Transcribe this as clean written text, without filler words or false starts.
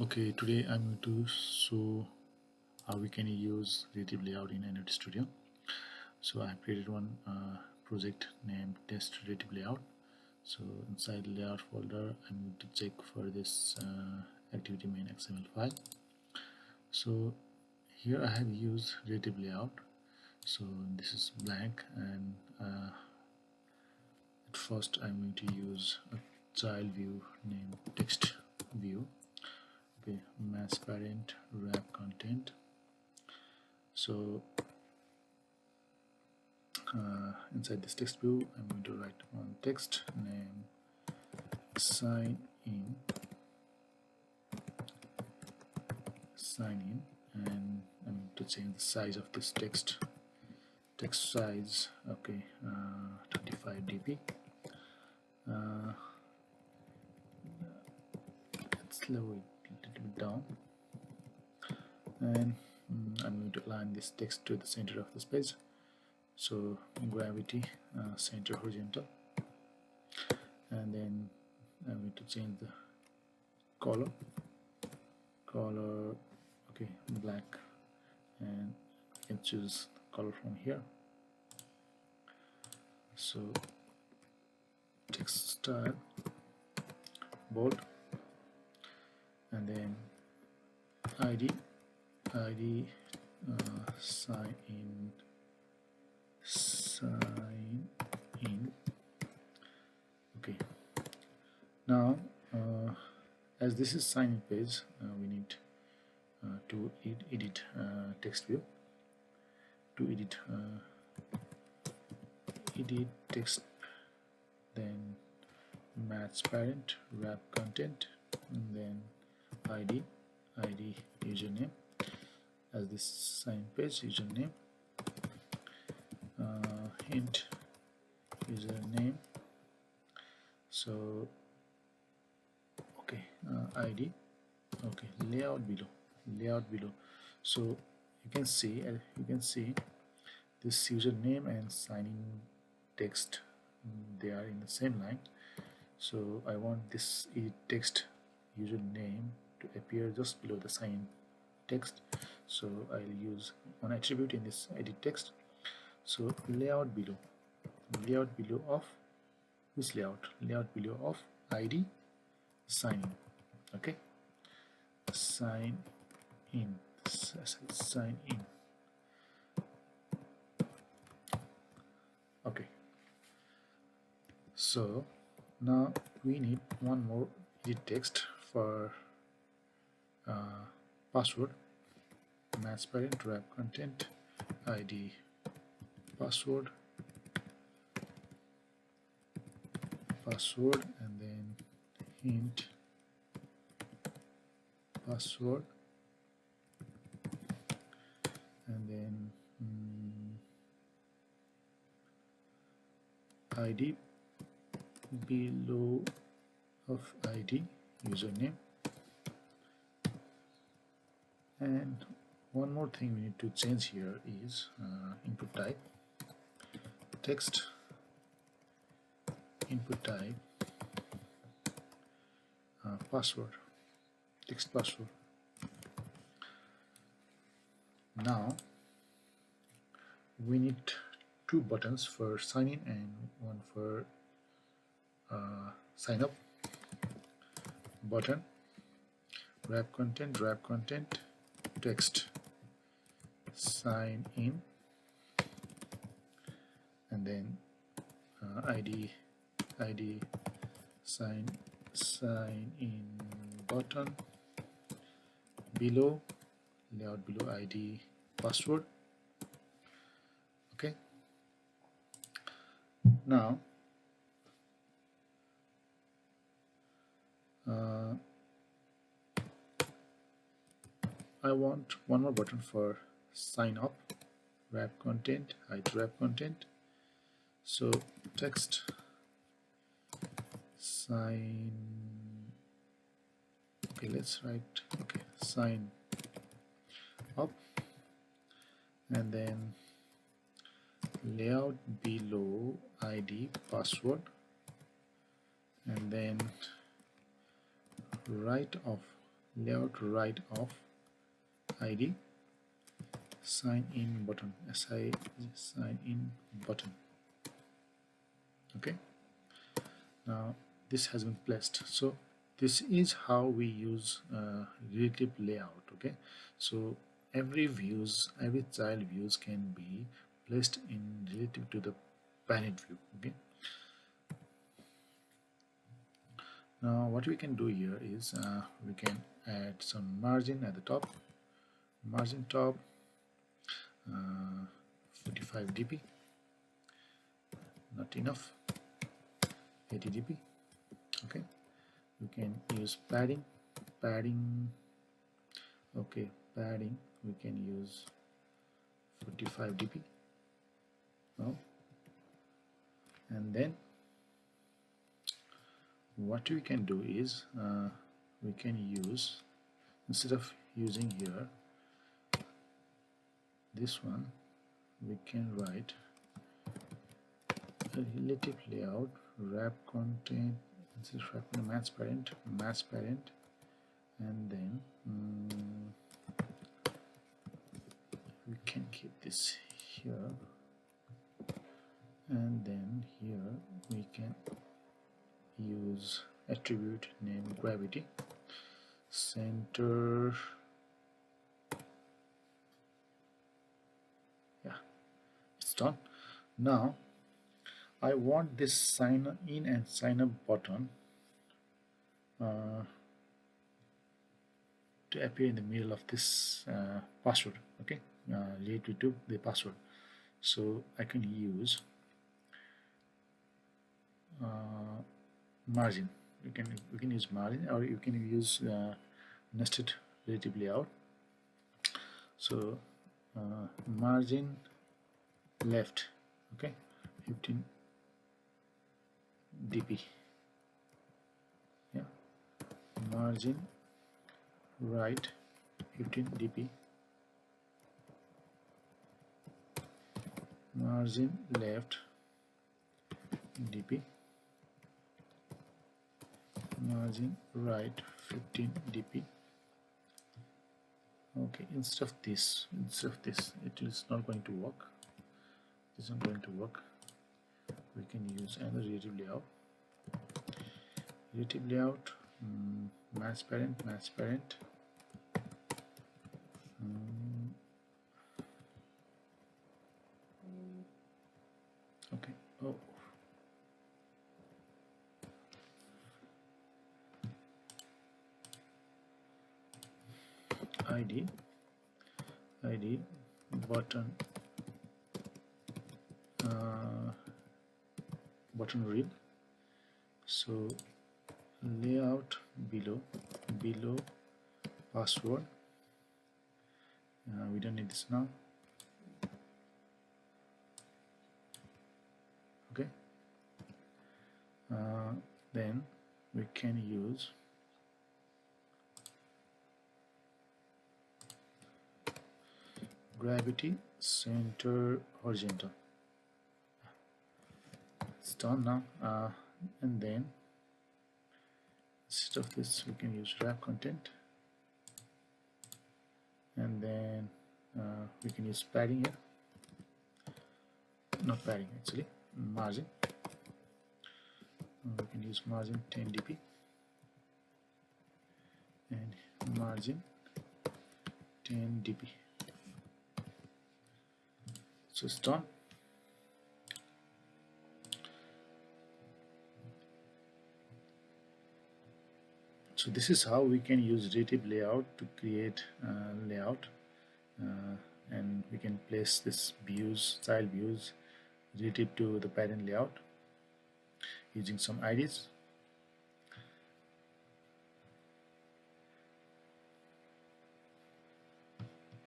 Okay, today I'm going to show how we can use RelativeLayout in Android Studio. So I created one project named test RelativeLayout. So inside the layout folder, I'm going to check for this activity main XML file. So here I have used RelativeLayout. So this is blank, and at first I'm going to use a child view named text view. Okay, mass parent wrap content. So inside this text view, I'm going to write one text name sign in, and I'm going to change the size of this text size. Okay, 25 dp. Let's lower it a little bit down, and I'm going to align this text to the center of this page. So gravity center horizontal, and then I'm going to change the color okay, black, and you can choose color from here. So text style bold, and then ID sign in. Okay, now as this is sign in page, we need to edit text view. To edit text, then match parent wrap content, and then ID username. As this sign page, username, hint username. So okay, ID, okay, layout below. So you can see this username and signing text, they are in the same line. So I want this edit text username to appear just below the sign text. So I'll use one attribute in this edit text. So layout below of which layout below of ID sign in. Okay, sign in. Okay, so now we need one more edit text for password, match parent wrap content, ID password, and then hint password, and then ID below of ID username. And one more thing we need to change here is input type, text input type, password, text password. Now we need two buttons for sign in and one for sign up. Button wrap content text sign in, and then ID sign in button below, layout below ID password. Okay, now I want one more button for sign up, wrap content, hide wrap content. So text sign, okay, let's write, okay, sign up, and then layout below ID password, and then right of layout right of id sign in button, sign in button. Okay, now this has been placed. So this is how we use relative layout. Okay, so every child views can be placed in relative to the parent view. Okay, now what we can do here is we can add some margin at the top, margin top 45 dp, not enough, 80 dp. Okay, we can use padding, okay, padding we can use 45 dp now. And then what we can do is we can use, instead of using here this one, we can write a relative layout wrap content, instead of wrap mass parent, and then we can keep this here, and then here we can use attribute name gravity center. Yeah, it's done. Now I want this sign in and sign up button to appear in the middle of this password. Okay, related to the password. So I can use margin. We can use margin, or you can use nested relative layout. So margin left, okay, 15 dp. Yeah, margin right 15 dp, margin left dp, margin right 15 dp. Okay, instead of this it is not going to work. It isn't going to work. We can use another relative layout. Mass parent. Okay. Oh, id button button read. So layout below password. We don't need this now. Okay, then we can use gravity center horizontal. It's done now. And then instead of this we can use wrap content, and then we can use padding here, not padding actually, margin. We can use margin 10 dp and margin 10 dp. So it's done. So this is how we can use relative layout to create layout, and we can place this child views relative to the parent layout using some IDs.